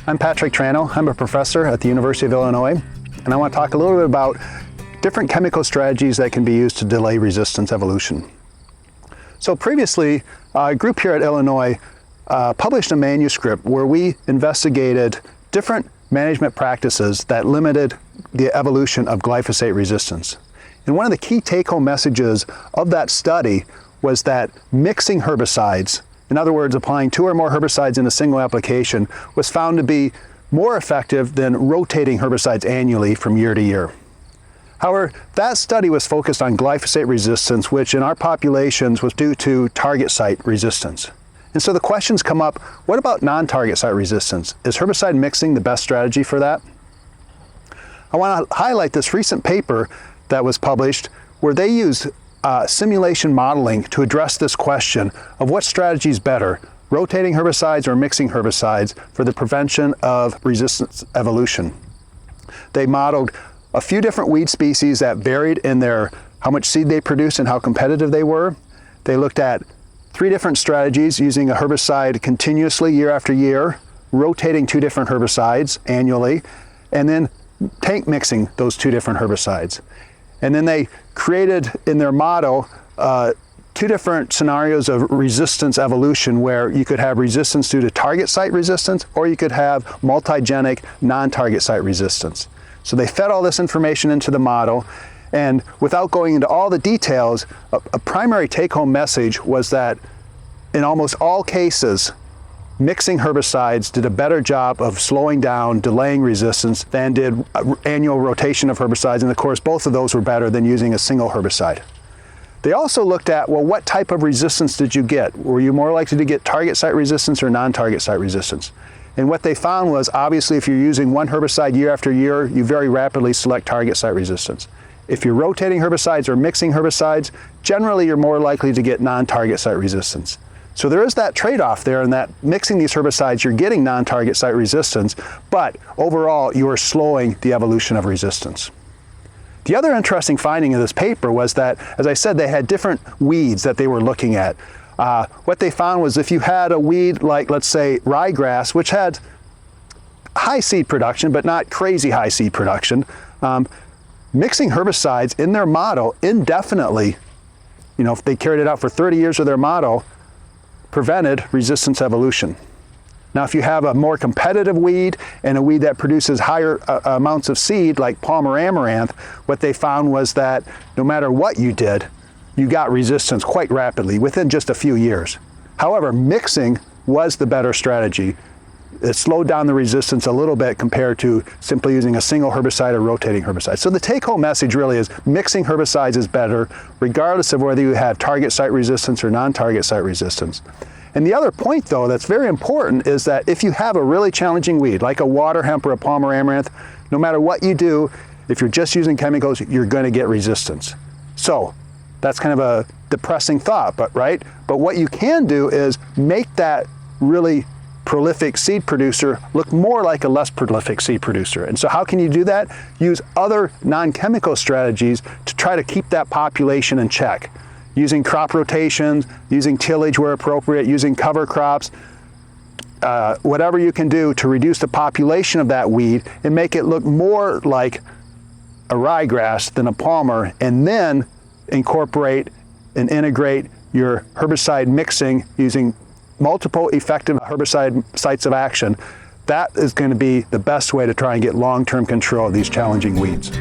I'm Pat Tranel. I'm a professor at the University of Illinois, and I want to talk a little bit about different chemical strategies that can be used to delay resistance evolution. So previously, a group here at Illinois published a manuscript where we investigated different management practices that limited the evolution of glyphosate resistance. And one of the key take-home messages of that study was that mixing herbicides, in other words, applying 2 or more herbicides in a single application, was found to be more effective than rotating herbicides annually from year to year. However, that study was focused on glyphosate resistance, which in our populations was due to target site resistance. And so the questions come up, what about non-target site resistance? Is herbicide mixing the best strategy for that? I want to highlight this recent paper that was published where they used simulation modeling to address this question of what strategy is better, rotating herbicides or mixing herbicides for the prevention of resistance evolution. They modeled a few different weed species that varied in how much seed they produced and how competitive they were. They looked at 3 different strategies using a herbicide continuously year after year, rotating 2 different herbicides annually, and then tank mixing those 2 different herbicides. And then they created in their model 2 different scenarios of resistance evolution where you could have resistance due to target site resistance or you could have multigenic non-target site resistance. So they fed all this information into the model, and without going into all the details, a primary take-home message was that in almost all cases, mixing herbicides did a better job of slowing down, delaying resistance than did annual rotation of herbicides, and of course both of those were better than using a single herbicide. They also looked at, well, what type of resistance did you get? Were you more likely to get target site resistance or non-target site resistance? And what they found was, obviously, if you're using one herbicide year after year, you very rapidly select target site resistance. If you're rotating herbicides or mixing herbicides, generally you're more likely to get non-target site resistance. So there is that trade-off there in that mixing these herbicides, you're getting non-target site resistance, but overall you're slowing the evolution of resistance. The other interesting finding of this paper was that, as I said, they had different weeds that they were looking at. What they found was if you had a weed like, let's say, ryegrass, which had high seed production, but not crazy high seed production, mixing herbicides in their model indefinitely, if they carried it out for 30 years of their model, prevented resistance evolution. Now, if you have a more competitive weed and a weed that produces higher amounts of seed, like Palmer amaranth, what they found was that no matter what you did, you got resistance quite rapidly within just a few years. However, mixing was the better strategy. It slowed down the resistance a little bit compared to simply using a single herbicide or rotating herbicide. So the take-home message really is mixing herbicides is better, regardless of whether you have target site resistance or non-target site resistance. And the other point, though, that's very important is that if you have a really challenging weed, like a water hemp or a Palmer amaranth, no matter what you do, if you're just using chemicals, you're going to get resistance. So that's kind of a depressing thought, but what you can do is make that really prolific seed producer look more like a less prolific seed producer. And so how can you do that? Use other non-chemical strategies to try to keep that population in check. Using crop rotations, using tillage where appropriate, using cover crops, whatever you can do to reduce the population of that weed and make it look more like a ryegrass than a palmer, and then incorporate and integrate your herbicide mixing using multiple effective herbicide sites of action. That is going to be the best way to try and get long-term control of these challenging weeds.